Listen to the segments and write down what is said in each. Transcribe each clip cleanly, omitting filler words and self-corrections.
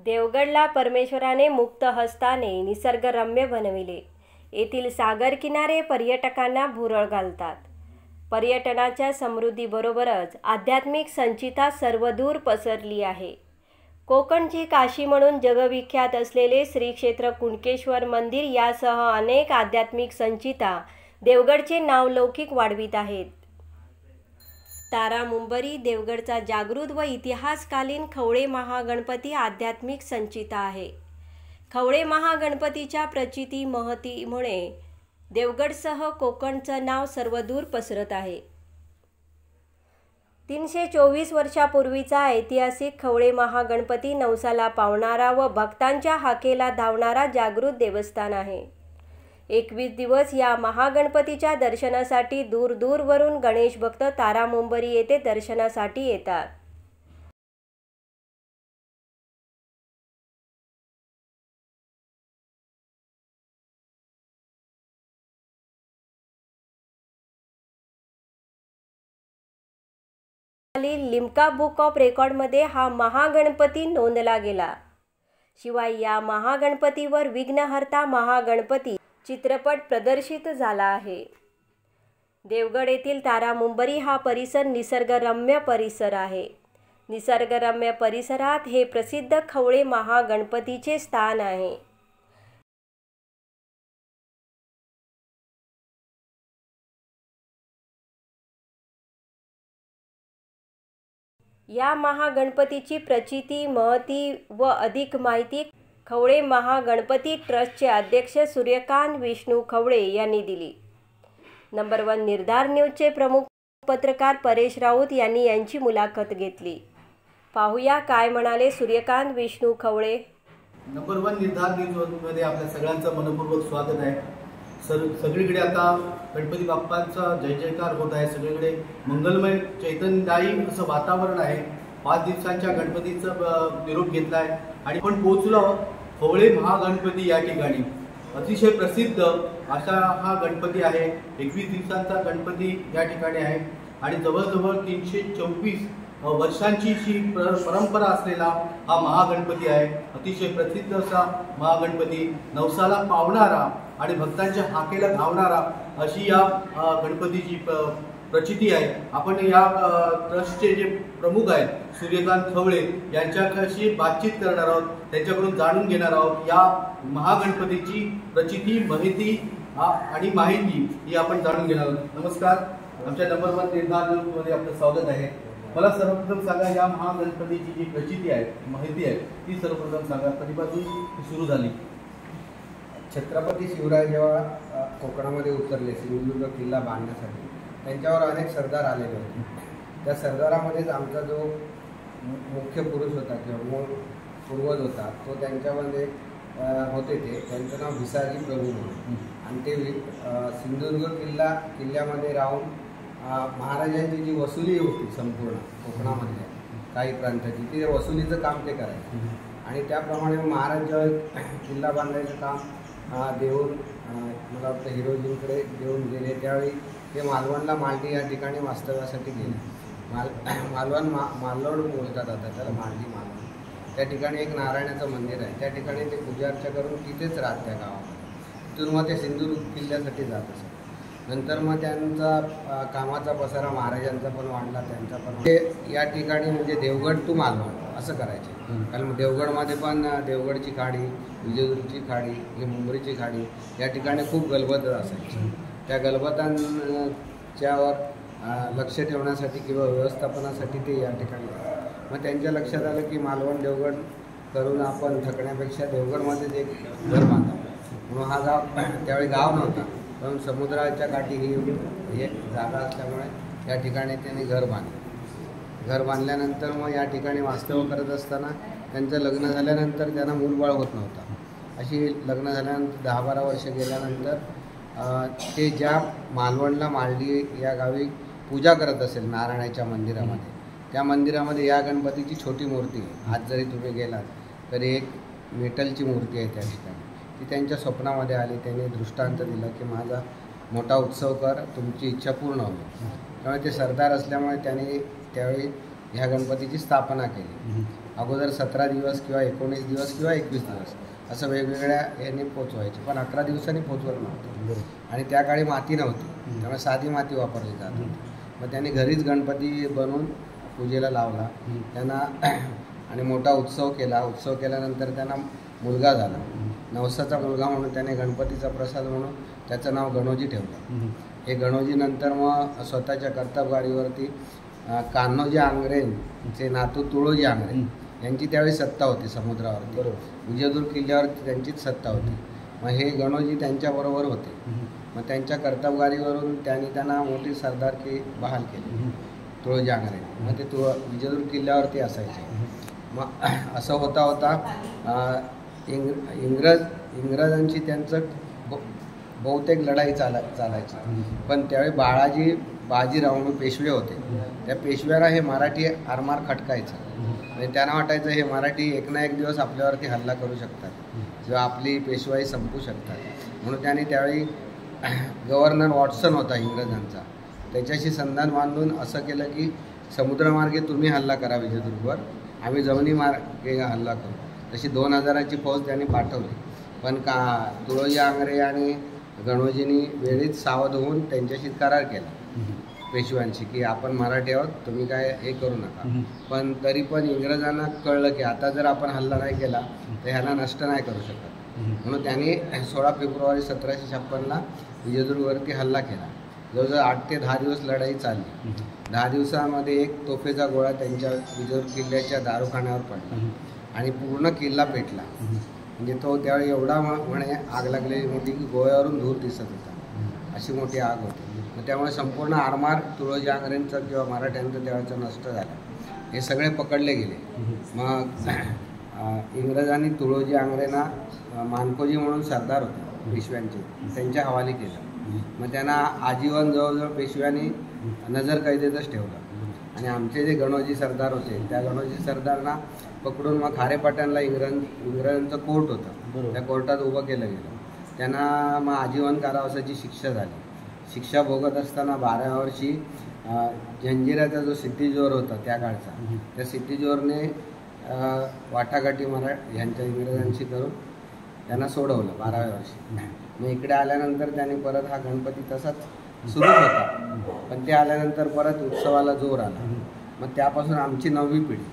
देवगडला परमेश्वराने मुक्त हस्ताने निसर्गरम्य बनविले। येथील सागर किनारे पर्यटकांना भुरळ घालतात। पर्यटनाच्या समृद्धीबरोबरच आध्यात्मिक संचिता सर्वदूर पसरली आहे। कोकणची काशी म्हणून जगविख्यात असलेले श्री क्षेत्र कुणकेश्वर मंदिर यासह अनेक आध्यात्मिक संचिता देवगडचे नाव लौकिक वाढवित आहेत। तारा मुंबरी देवगडचा जागृत व इतिहासकालीन खवळे महागणपती आध्यात्मिक संचिता आहे। खवळे महागणपतीच्या प्रचिती महतीमुळे देवगडसह कोकणचं नाव सर्वदूर पसरत आहे। 324 वर्षापूर्वीचा ऐतिहासिक खवळे महागणपती नवसाला पावणारा व भक्तांच्या हाकेला धावणारा जागृत देवस्थान आहे। 21 दिवस या महागणपतीच्या दर्शनासाठी दूरवरून गणेश भक्त तारा मुंबरी येथे दर्शनासाठी येतात। लिम्का बुक ऑफ रेकॉर्डमध्ये हा महागणपती नोंदला गेला। शिवाय या महागणपतीवर विघ्नहर्ता महागणपती चित्रपट प्रदर्शित झाला आहे। देवगड येथील तारा मुंबरी हा परिसर निसर्गरम्य परिसर आहे। निसर्गरम्य परिसरात हे प्रसिद्ध खवळे महागणपतीचे स्थान आहे। या महागणपतीची प्रचिती महती व अधिक माहिती खवळे महागणपती ट्रस्टचे अध्यक्ष सूर्यकांत विष्णू खवळे यांनी दिली। नंबर 1 निर्धार न्यूजचे प्रमुख पत्रकार परेश राऊत यांनी यांची मुलाखत घेतली। पाहूया काय म्हणाले सूर्यकांत विष्णू खवळे। नंबर 1 निर्धार न्यूजमध्ये आपल्या सगळ्यांचं मनपूर्वक स्वागत आहे। सगळीकडे आता गणपती बाप्पांचा जय जयकार होत आहे। सगळीकडे मंगलमय चैतन्यदायी असं वातावरण आहे। 5 दिवसांच्या गणपतीचा निरोप घेतला आहे आणि आपण पोहोचलो खवळे महागणपती या ठिकाणी। अतिशय प्रसिद्ध असा हा गणपती आहे। 21 दिवसांचा गणपती या ठिकाणी आहे आणि जवळजवळ 324 वर्षांची ही परंपरा असलेला हा महागणपती आहे। अतिशय प्रसिद्ध असा महागणपती नवसाला पावणारा आणि भक्तांच्या हाकेला धावणारा अशी या गणपतीची प्रचिती आहे। आपण या ट्रस्टचे जे प्रमुख आहेत सूर्यकांत खवळे यांच्याशी बातचीत करणार आहोत, त्यांच्याकडून जाणून घेणार आहोत या महागणपतीची प्रचिती माहिती आणि माहिती ही आपण जाणून घेणार आहोत। नमस्कार, आमच्या नंबर 1 निर्धार न्यूजमध्ये आपलं स्वागत आहे। मला सर्वप्रथम सांगा या महागणपतीची जी प्रचिती आहे माहिती आहे ती सर्वप्रथम सांगा, कधीपासून सुरू झाली? छत्रपती शिवराय जेव्हा कोकणामध्ये उतरले सिंधुदुर्ग किल्ला बांधण्यासाठी त्यांच्यावर अनेक सरदार आलेले होते। त्या सरदारामध्येच आमचा जो मुख्य पुरुष होता किंवा मूळ पूर्वज होता तो त्यांच्यामध्ये होते ते त्यांचं नाव भिसाजी प्रभू म्हणून आणि ते सिंधुदुर्ग किल्ल्यामध्ये राहून महाराजांची जी वसुली होती संपूर्ण कोकणामधल्या काही प्रांताची ती वसुलीचं काम ते करायचे आणि त्याप्रमाणे महाराज जेव्हा किल्ला बांधायचं काम देऊन मला वाटतं हिरोजींकडे देऊन गेले त्यावेळी ते मालवणला मालडी या ठिकाणी वास्तव्यासाठी गेले। मालवण बोलतात आता त्याला मालवण। त्या ठिकाणी एक नारायणाचं मंदिर आहे, त्या ठिकाणी ते पूजा अर्चा करून तिथेच राहत त्या गावामध्ये। तिथून मग ते सिंधुदुर्ग किल्ल्यासाठी जात असत। नंतर मग त्यांचा कामाचा पसारा महाराजांचा पण वाढला, त्यांचा पण ते या ठिकाणी म्हणजे देवगड टू मालवण असं करायचे। कारण देवगडमध्ये पण देवगडची खाडी, विजयदुर्गची खाडी, मुंबरीची खाडी या ठिकाणी खूप गलबत असायची। त्या गलबतांच्यावर लक्ष ठेवण्यासाठी किंवा व्यवस्थापनासाठी ते या ठिकाणी मग त्यांच्या लक्षात आलं की मालवण देवगड करून आपण थकण्यापेक्षा देवगडमध्येच एक घर बांधावं म्हणून हा गाव त्यावेळी गाव नव्हता पण समुद्राच्या काठी ही एक जागा असल्यामुळे या ठिकाणी त्यांनी घर बांधलं। घर बांधल्यानंतर मग या ठिकाणी वास्तव्य करत असताना त्यांचं लग्न झाल्यानंतर त्यांना मूलबाळ होत नव्हता। अशी लग्न झाल्यानंतर 10-12 वर्ष गेल्यानंतर ते ज्या मालवणला मालडी या गावी पूजा करत असेल नारायणाच्या मंदिरामध्ये त्या मंदिरामध्ये या गणपतीची छोटी मूर्ती आज जरी तुम्ही गेलात तरी एक मेटलची मूर्ती आहे त्या ठिकाणी। ती त्यांच्या स्वप्नामध्ये आली, त्यांनी दृष्टांत दिलं की माझा मोठा उत्सव कर, तुमची इच्छा पूर्ण होईल। त्यामुळे ते सरदार असल्यामुळे त्यांनी त्यावेळी ह्या गणपतीची स्थापना केली अगोदर 17 दिवस किंवा 19 दिवस किंवा 21 दिवस असं वेगवेगळ्या याने पोचवायचे, पण 11 दिवसांनी पोचवत नव्हतं. आणि त्या काळी माती नव्हती, त्यामुळे साधी माती वापरली जात होती. मग त्यांनी घरीच गणपती बनवून पूजेला लावला त्यांना आणि मोठा उत्सव केला. उत्सव केल्यानंतर त्यांना मुलगा झाला, नवसाचा मुलगा म्हणून त्याने गणपतीचा प्रसाद म्हणून त्याचं नाव गणोजी ठेवलं. हे गणोजी नंतर मग स्वतःच्या कर्तबगाडीवरती कान्होजी आंग्रेंचे नातू तुळोजी आंग्रे यांची त्यावेळी सत्ता होती समुद्रावरती. विजयदुर्ग किल्ल्यावर त्यांचीच सत्ता होती. मग हे गणोजी त्यांच्याबरोबर होते. मग त्यांच्या कर्तबगारीवरून त्यांना मोठी सरदारकी बहाल केली तुळोजी आंग्रे. मग ते विजयदुर्ग किल्ल्यावरती असायचे. मग असं होता होता इंग्रजांची त्यांचं बहुतेक लढाई चालायची. पण त्यावेळी बाजीराव म्हणून पेशवे होते. त्या पेशव्याला हे मराठी आरमार खटकायचं आणि त्यांना वाटायचं हे मराठी एक ना एक दिवस आपल्यावरती हल्ला करू शकतात किंवा आपली पेशवाई संपू शकतात. म्हणून त्यांनी त्यावेळी गव्हर्नर वॉटसन होता इंग्रजांचा, त्याच्याशी संधान बांधून असं केलं की समुद्रमार्गे तुम्ही हल्ला करा विजयदुर्गवर, आम्ही जमिनी मार्गे हल्ला करू. तशी 2000ची फौज त्यांनी पाठवली. पण तुळोजी आंग्रे आणि गणोजींनी वेळीच सावध होऊन त्यांच्याशी करार केला पेशव्यांशी की आपण मराठी आहोत, तुम्ही काय हे करू नका. पण तरी पण इंग्रजांना कळलं की आता जर आपण हल्ला नाही केला तर ह्यांना नष्ट नाही करू शकत. म्हणून त्यांनी 16 फेब्रुवारी 1756ला विजयदुर्गवरती हल्ला केला. जवळजवळ 8 ते 10 दिवस लढाई चालली. 10 दिवसामध्ये एक तोफेचा गोळा त्यांच्या विजयदुर्ग किल्ल्याच्या दारुखान्यावर पडला आणि पूर्ण किल्ला पेटला. म्हणजे तो त्यावेळी एवढा म्हणे आग लागलेली मोठी की गोव्यावरून धूर दिसत होता, अशी मोठी आग होती. मग त्यामुळे संपूर्ण आरमार तुळोजी आंग्रेंचं किंवा मराठ्यांचं त्यावेळेचं नष्ट झालं. हे सगळे पकडले गेले. मग इंग्रजांनी तुळोजी आंग्रेंना मानकोजी म्हणून सरदार होते पेशव्यांचे, त्यांच्या हवाली केलं. मग त्यांना आजीवन जवळजवळ पेशव्यांनी नजरकैदेतच ठेवलं. आणि आमचे जे गणोजी सरदार होते त्या गणोजी सरदारांना पकडून मग खारेपाटणला इंग्रजांचं कोर्ट होतं, त्या कोर्टात उभं केलं गेलं. त्यांना मग आजीवन कारावासाची शिक्षा झाली. शिक्षा भोगत असताना 12व्या वर्षी जंजिऱ्याचा जो सिद्धी-जोहर होता त्या काळचा, त्या सिद्धी-जोहरने वाटाघाटी ह्यांच्या इंग्रजांशी करून त्यांना सोडवलं 12व्या वर्षी. मग इकडे आल्यानंतर त्यांनी परत हा गणपती तसाच सुरूच होता, पण ते आल्यानंतर परत उत्सवाला जोर आला. मग त्यापासून आमची 9वी पिढी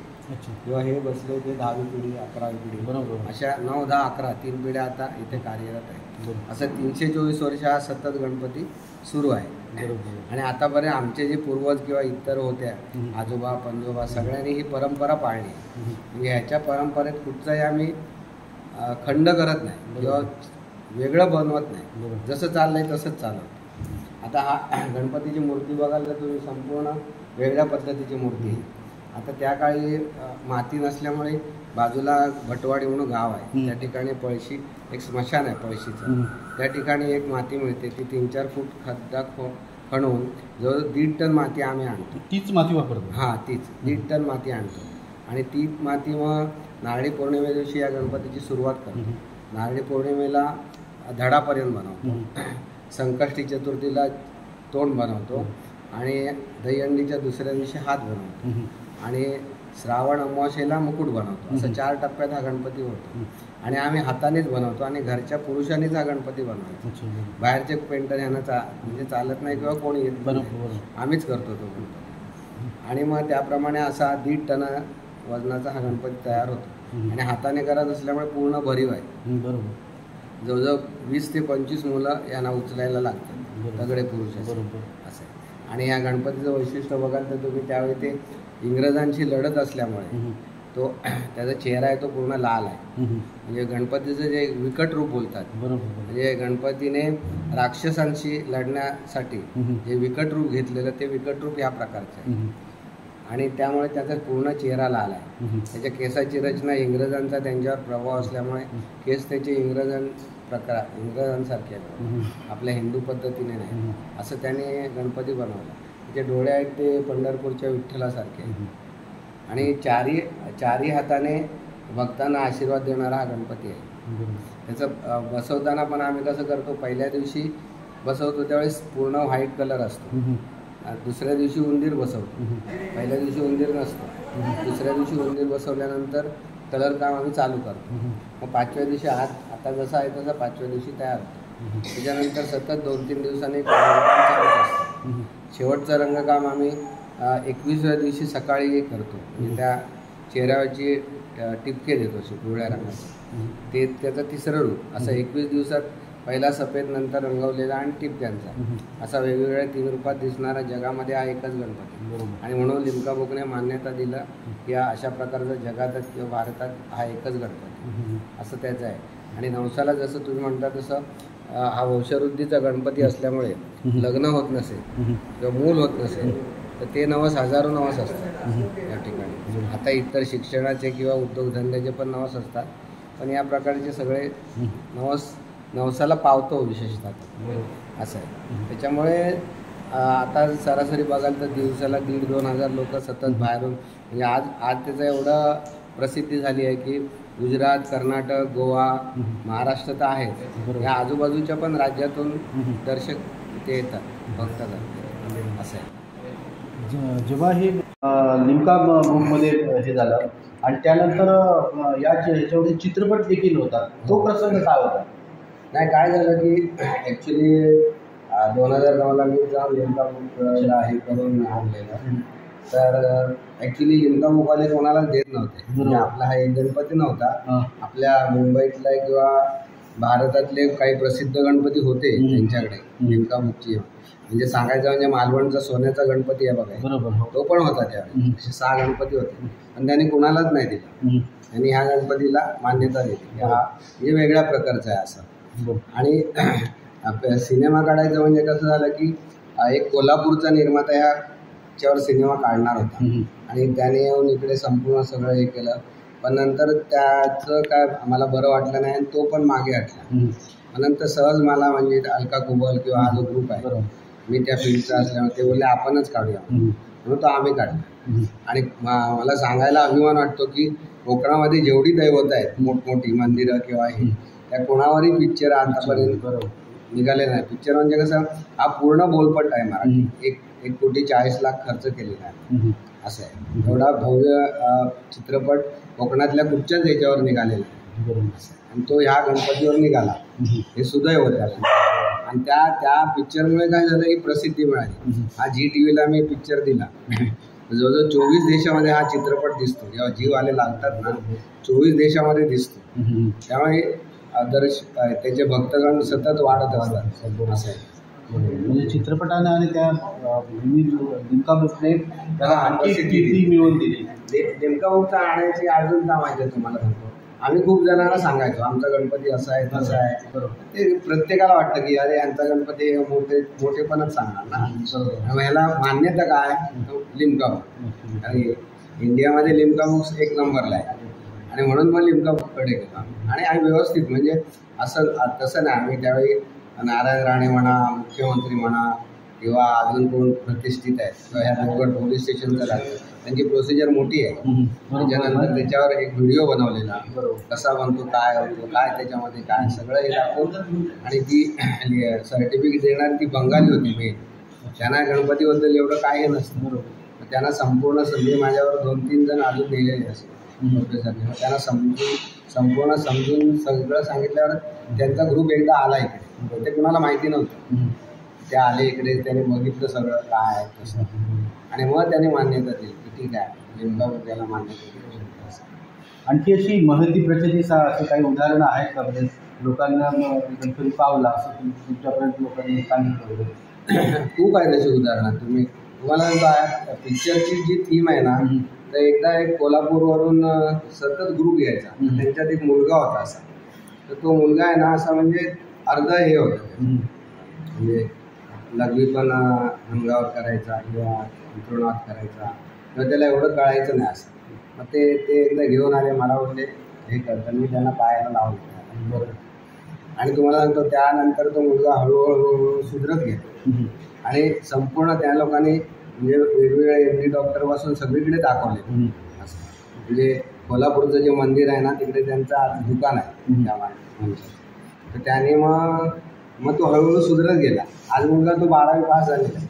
किंवा हे बसले ते 10वी पिढी, 11वी पिढी, बरोबर अशा 9, 10, 11 3 पिढ्या आता इथे कार्यरत आहे. असं 324 वर्ष हा सतत गणपती सुरू आहे. आणि आतापर्यंत आमचे जे पूर्वज किंवा इतर होत्या आजोबा पणजोबा सगळ्यांनी ही परंपरा पाळली. म्हणजे ह्याच्या परंपरेत कुठचाही आम्ही खंड करत नाही किंवा वेगळं बनवत नाही, जसं चाललंय तसंच चालवतं. आता हा गणपतीची मूर्ती बघाल तर तुम्ही संपूर्ण वेगळ्या पद्धतीची मूर्ती आहे. आता त्या काळी माती नसल्यामुळे बाजूला भटवाडी म्हणून गाव आहे, त्या ठिकाणी पळशी एक स्मशान आहे पळशीचं, त्या ठिकाणी एक माती मिळते. ती 3-4 फूट खड्डा खणून जवळजवळ 1.5 टन माती आम्ही आणतो. तीच माती वापरतो? हां, तीच 1.5 टन माती आणतो. आणि ती माती मग नारळी पौर्णिमे दिवशी या गणपतीची सुरुवात करतो. नारळी पौर्णिमेला धडापर्यंत बनवतो, संकष्टी चतुर्थीला तोंड बनवतो आणि दहीहंडीच्या दुसऱ्या दिवशी हात बनवतो आणि श्रावण अमावस्येला मुकुट बनवतो. असं 4 टप्प्यात हा गणपती होतो. आणि आम्ही हातानेच बनवतो आणि घरच्या पुरुषांनीच हा गणपती बनवतो. बाहेरचे पेंटर यांना म्हणजे चालत नाही किंवा कोणी येत नाही, आम्हीच करतो तो गणपती. आणि मग त्याप्रमाणे असा 1.5 टन वजनाचा हा गणपती तयार होतो. आणि हाताने करत असल्यामुळे पूर्ण भरीव आहे. बरोबर. जवळजवळ 20 ते 25 मुलं यांना उचलायला लागतात, सगळे पुरुष बरोबर असं. आणि या गणपतीचं वैशिष्ट्य बघाल तर तुम्ही त्यावेळी ते इंग्रजांशी लढत असल्यामुळे तो त्याचा चेहरा आहे तो पूर्ण लाल आहे. म्हणजे गणपतीचं जे विकट रूप बोलतात, बरोबर, म्हणजे गणपतीने राक्षसांशी लढण्यासाठी जे विकट रूप घेतलेलं ते विकट रूप या प्रकारचं आहे. आणि त्यामुळे त्याचा पूर्ण चेहरा लाल आहे. त्याच्या केसाची रचना इंग्रजांचा त्यांच्यावर प्रभाव असल्यामुळे केस त्याचे इंग्रजांसारखे आहेत, आपल्या हिंदू पद्धतीने नाही. असं त्याने गणपती बनवला. त्याचे डोळे आहेत ते पंढरपूरच्या विठ्ठलासारखे आहेत. आणि चारही हाताने भक्तांना आशीर्वाद देणारा हा गणपती आहे. त्याचं बसवताना पण आम्ही कसं करतो, पहिल्या दिवशी बसवतो त्यावेळेस पूर्ण व्हाईट कलर असतो, दुसऱ्या दिवशी उंदीर बसवतो. पहिल्या दिवशी उंदीर नसतो. दुसऱ्या दिवशी उंदीर बसवल्यानंतर कलर काम आम्ही चालू करतो. मग 5व्या दिवशी आता जसा आहे तसा 5व्या दिवशी तयार होतो. त्याच्यानंतर सतत 2-3 दिवसांनी रंगकाम चालू असतं. शेवटचं रंगकाम आम्ही 21व्या दिवशी सकाळी करतो. म्हणजे त्या चेहऱ्यावरची टिपके देतो असे पिवळ्या रंगाचे. ते त्याचं तिसरं रूप. असं 21 दिवसात पहिला सफेद, नंतर रंगवलेला आणि टिपक्यांचा, असा वेगवेगळ्या 3 रूपात दिसणारा जगामध्ये हा एकच गणपती. आणि म्हणून लिम्का बुकने मान्यता दिलं की अशा प्रकारचा जगात किंवा भारतात हा एकच गणपती असं त्याचं आहे. आणि नवसाला जसं तुम्ही म्हणता तसं हा वंशवृद्धीचा गणपती असल्यामुळे लग्न होत नसेल किंवा मूल होत नसेल तर ते नवस हजारो नवस असतात या ठिकाणी. आता इतर शिक्षणाचे किंवा उद्योगधंद्याचे पण नवस असतात, पण या प्रकारचे सगळे नवसाला पावतो विशेषतः असं आहे. त्याच्यामुळे आता सरासरी बघाल तर दिवसाला 1,500-2,000 हजार लोक सतत बाहेरून, म्हणजे आज त्याचं एवढं प्रसिद्धी झाली आहे की गुजरात, कर्नाटक, गोवा, महाराष्ट्र तर आहेच, या आजूबाजूच्या पण राज्यातून दर्शक ते येतात बघतात असं आहे. जेव्हा हे लिम्का बुकमध्ये हे झालं आणि त्यानंतर ह्याच्यामध्ये चित्रपट देखील होता, तो प्रसंग काय होता? नाही, काय झालं की ॲक्च्युली 2009ला मी जाऊन लिम्का बुकला हे करून आणलेलं. तर ॲक्च्युली लिम्का बुकवाले कोणालाच देत नव्हते. म्हणजे आपला हा एक गणपती नव्हता. आपल्या मुंबईतला किंवा भारतातले काही प्रसिद्ध गणपती होते त्यांच्याकडे लिम्का बुकची. म्हणजे सांगायचं म्हणजे मालवणचा सोन्याचा गणपती आहे बघा, बरोबर, तो पण होता त्यावेळी. असे 6 गणपती होते, पण त्यांनी कुणालाच नाही दिला. त्यांनी ह्या गणपतीला मान्यता दिली की हा म्हणजे वेगळ्या प्रकारचा आहे असं. आणि सिनेमा काढायचं म्हणजे कसं झालं की एक कोल्हापूरचा निर्माता ह्याच्यावर सिनेमा काढणार होता आणि त्याने येऊन इकडे संपूर्ण सगळं हे केलं. पण नंतर त्याचं काय आम्हाला बरं वाटलं नाही आणि तो पण मागे हटला. नंतर सहज मला म्हणजे अलका कुबल किंवा हा जो ग्रुप आहे, मी त्या फील्डचा असल्यामुळे ते बोलले आपणच काढूया, म्हणून तो आम्ही काढला. आणि मला सांगायला अभिमान वाटतो की कोकणामध्ये जेवढी दैवत आहेत मोठमोठी मंदिरं किंवा हे, त्या कोणावरही पिक्चर आतापर्यंत निघाले नाही. पिक्चर म्हणजे कसं हा पूर्ण बोलपट आहे मराठी. 1,40,00,000 खर्च केलेला आहे असं आहे. एवढा भव्य चित्रपट कोकणातल्या कुठच्याच ह्याच्यावर निघालेला आहे आणि तो ह्या गणपतीवर निघाला, हे सुदैव त्याला. आणि त्या पिक्चरमुळे काय झालं की प्रसिद्धी मिळाली. हा ZTVला मी पिक्चर दिला, जवळजवळ 24 देशामध्ये हा चित्रपट दिसतो. जेव्हा जीव आले लागतात ना, 24 देशामध्ये दिसतो. त्यामुळे त्याचे भक्तगण सतत वाढत असतात असं आहे. म्हणजे चित्रपटाने आणि त्या लिम्का बुकने त्याला आणखी कीर्ती मिळवून दिली. लिम्का बुकचा आणायची अजून का माहिती आहे तुम्हाला सांगतो, आम्ही खूप जणांना सांगायचो आमचा गणपती असा आहे तसा आहे. ते प्रत्येकाला वाटतं की अरे यांचा गणपती मोठेपणच सांगणार ना. ह्याला मान्यता काय, लिम्का बुक. आणि इंडियामध्ये लिम्का बुक्स 1 नंबरला आहे आणि म्हणून मग लिम्का बुककडे गेलो. आणि आम्ही व्यवस्थित म्हणजे असं तसं नाही, आम्ही त्यावेळी नारायण राणे म्हणा, मुख्यमंत्री म्हणा किंवा अजून कोण प्रतिष्ठित आहेत किंवा ह्या देवगड पोलीस स्टेशनचं लागतं, त्यांची प्रोसिजर मोठी आहे. त्याच्यानंतर त्याच्यावर एक व्हिडिओ बनवलेला, कसा बनतो, काय होतो, काय त्याच्यामध्ये काय सगळं हे दाखवून. आणि ती सर्टिफिकेट देणारी ती बंगाली होती मेन. त्यांना गणपतीबद्दल एवढं काय हे नसतं. त्यांना संपूर्ण संधी माझ्यावर 2-3 जण अजून नेलेले असतात प्रोफेसरने. मग त्यांना संपूर्ण समजून सगळं सांगितल्यावर त्यांचा ग्रुप एकदा आला इकडे. ते कुणाला माहिती नव्हतं. ते आले इकडे, त्याने बघितलं सगळं काय आहे तसं आणि मग त्याने मान्यता दिली की ठीक आहे लिम्का बुक त्याला मान्यता दिली. आणखी अशी महती प्रचिती असे काही उदाहरणं आहेत का, म्हणजे लोकांना गणपती पावला असं तुमच्यापर्यंत लोकांनी सांगितलं वगैरे? खूप आहे तशी उदाहरणं. तुम्हाला पिक्चरची जी थीम आहे ना, तर एकदा एक कोल्हापूरवरून सतत ग्रुप यायचा. त्यांच्यात एक मुलगा होता असा, तर तो मुलगा आहे ना असा म्हणजे अर्ध हे होतं, म्हणजे लघवी पण अंगावर करायचा किंवा अंथरुणात करायचा, किंवा त्याला एवढं कळायचं नाही असं. मग ते एकदा घेऊन आले, मला बोलले हे करतं. मी त्यांना पायाला लावलं. बरोबर. आणि तुम्हाला सांगतो त्यानंतर तो मुलगा हळूहळू सुधरत गेला आणि संपूर्ण त्या लोकांनी म्हणजे वेगवेगळ्या MD डॉक्टरपासून सगळीकडे दाखवले असं. म्हणजे कोल्हापूरचं जे मंदिर आहे ना, तिकडे त्यांचं दुकान आहे त्या माणसाचं. तर त्याने मग तो हळूहळू सुधरत गेला. आज मुलगा तो 12वी पास झालेला आहे.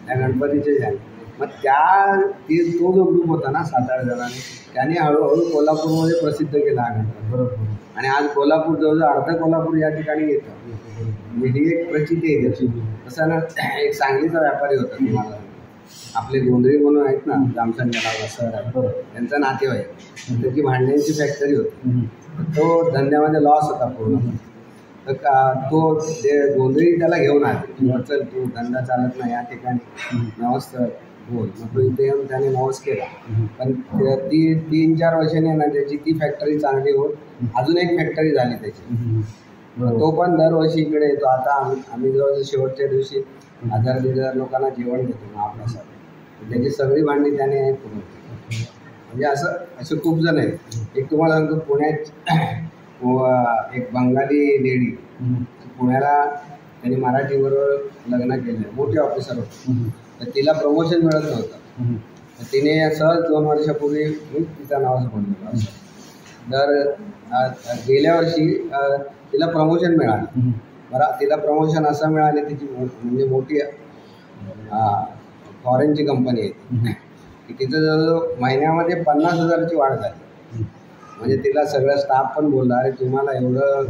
त्या गणपतीचे झाले. मग तो जो ग्रुप होता ना 7-8 जणांनी, त्याने हळूहळू कोल्हापूरमध्ये प्रसिद्ध केला हा गणपती. बरोबर. आणि आज कोल्हापूर जवळजवळ अर्ध कोल्हापूर या ठिकाणी येतं. म्हणजे ही एक प्रचिती आहे त्याची. तसं ना एक सांगलीचा व्यापारी होता तुम्हाला, आपले गोंधळी म्हणून आहेत ना, जामसंगला सर आहे, त्यांचा नातेवाईक, त्याची भांड्यांची फॅक्टरी होती. तो धंद्यामध्ये लॉस होता पूर्ण. तर तो गोंधळी त्याला घेऊन आले, चल तू धंदा चालत नाही या ठिकाणी, नवस बोल. मग तो इथे येऊन त्याने नवस केला. पण ती 3-4 वर्षांनी ना त्याची ती फॅक्टरी चांगली होत अजून एक फॅक्टरी झाली त्याची. तो पण दरवर्षी इकडे येतो. आता आम्ही जवळजवळ शेवटच्या दिवशी 1000-1500 लोकांना जेवण देतो आपल्यासाठी. त्याची सगळी भांडी त्याने पुरवली. म्हणजे असे खूप जण आहेत. एक तुम्हाला सांगतो, पुण्यात एक बंगाली लेडी, पुण्याला त्यांनी मराठीबरोबर लग्न केलं, मोठे ऑफिसर होते. तर तिला प्रमोशन मिळत नव्हतं. तर तिने सहज 2 वर्षापूर्वी मी तिचा नावच बनवलं. तर गेल्या वर्षी तिला प्रमोशन मिळालं. बरं, तिला प्रमोशन असं मिळाले, तिची म्हणजे मोठी फॉरेनची कंपनी आहे की तिचं जवळजवळ महिन्यामध्ये 50,000ची वाढ झाली. म्हणजे तिला सगळं स्टाफ पण बोलला, अरे तुम्हाला एवढं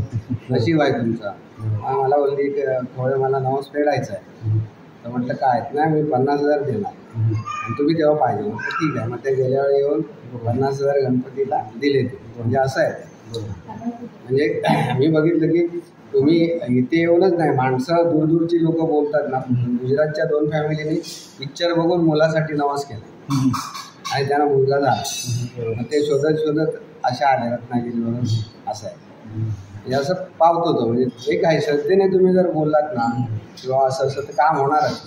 नशीब आहे तुमचं. मला बोलली की थोडं मला नवस फेडायचं आहे. तर म्हटलं काय नाही, मी 50,000 देणार आणि तुम्ही तेव्हा पाहिजे. म्हटलं ठीक आहे. मग ते गेल्यावेळी येऊन 50,000 गणपतीला दिले ते. म्हणजे असं आहे. म्हणजे मी बघितलं की तुम्ही इथे येऊनच नाही, माणसं दूरदूरची लोक बोलतात ना. गुजरातच्या 2 फॅमिलीने पिक्चर बघून मुलासाठी नवस केला आणि त्यांना मुलगा झाला. मग ते शोधत अशा आले रत्नागिरीवरून. असं आहे. म्हणजे असं पावतो तो. म्हणजे एक आहे, श्रद्धेने तुम्ही जर बोललात ना किंवा असं तर काम होणारच.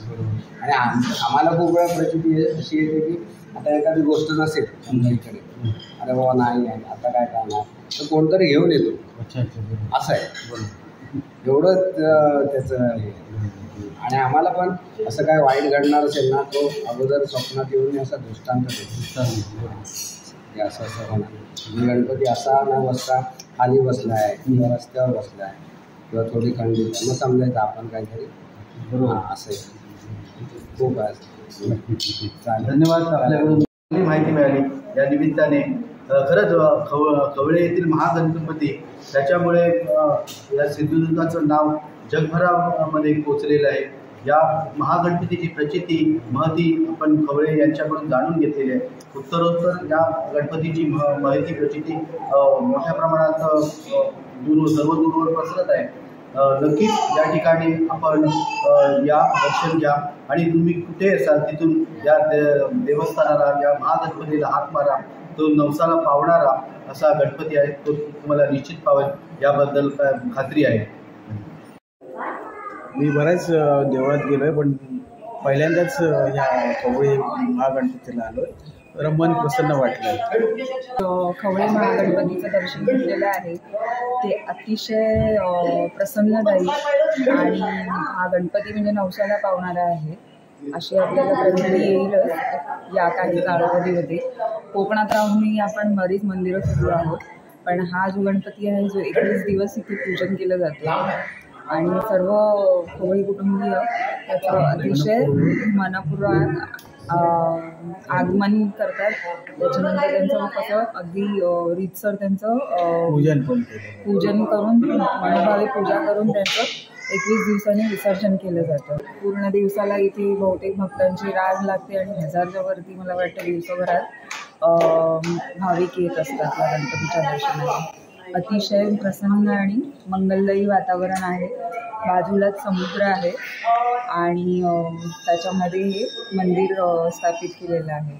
आणि आम्हाला खूप वेळा प्रचिती अशी येते की आता एखादी गोष्ट नसेल आमच्या इकडे, अरे बाबा नाही आहे आता काय करणार, तर कोणतरी घेऊन येतो. असं आहे. एवढं त्याचं हे. आणि आम्हाला पण असं काय वाईट घडणार असेल ना, तो अगोदर स्वप्नात येऊन असा दृष्टांत देतो. असं होणार, गणपती असा न बसता खाली बसला आहे किंवा रस्त्यावर बसला आहे किंवा थोडी खंडित आहे, मग समजायचं आपण काहीतरी बरोबर. असं आहे. खूप आहे. धन्यवाद. आपल्याकडून माहिती मिळाली या निमित्ताने. खरंच खवळे येथील महागणपती, त्याच्यामुळे या सिंधुदुर्गाचं नाव जगभरामध्ये पोचलेलं आहे. या महागणपतीची प्रचिती महती आपण खवळे यांच्याकडून जाणून घेतलेली आहे. उत्तरोत्तर या गणपतीची महती प्रचिती मोठ्या प्रमाणात सर्व दूरवर पसरत आहे. नक्कीच या ठिकाणी आपण या दर्शन घ्या आणि तुम्ही कुठे असाल तिथून या देवस्थानाला, या महागणपतीला हात मारा. तो नवसाला पावणारा असा गणपती आहे, तो तुम्हाला निश्चित पावेल याबद्दल खात्री आहे. मी बऱ्याच देवळात गेलो आहे, पण पहिल्यांदाच ह्या खवळे महागणपतीला आलो आहे. तर मन प्रसन्न वाटलं. खवळे महागणपतीचं दर्शन घेतलेलं आहे. ते अतिशय प्रसन्नदायी आणि हा गणपती म्हणजे नवसाला पावणारा आहे अशी आपल्याला प्रचिती येईलच या काही कालावधीमध्ये. कोकणात राहूनही आपण बरीच मंदिरं फिरलो आहोत, पण हा जो गणपती आहे जो 21 दिवस इथे पूजन केलं जातं आणि सर्व खवळी कुटुंबीय त्याचं अतिशय मनपूर्वक आगमन करतात. त्याच्यानंतर त्यांचं कसं अगदी रीतसर त्यांचं पूजन करून मनोभावे पूजा करून त्यांचं 21 दिवसांनी विसर्जन केलं जातं. पूर्ण दिवसाला इथे बहुतेक भक्तांची राज लागते आणि 1000च्या वरती मला वाटतं दिवसभरात भाविक येत असतात या गणपतीच्या दर्शनाला. अतिशय प्रसन्न आणि मंगलदायी वातावरण आहे. बाजूलाच समुद्र आहे आणि त्याच्यामध्ये हे मंदिर स्थापित केलेलं आहे.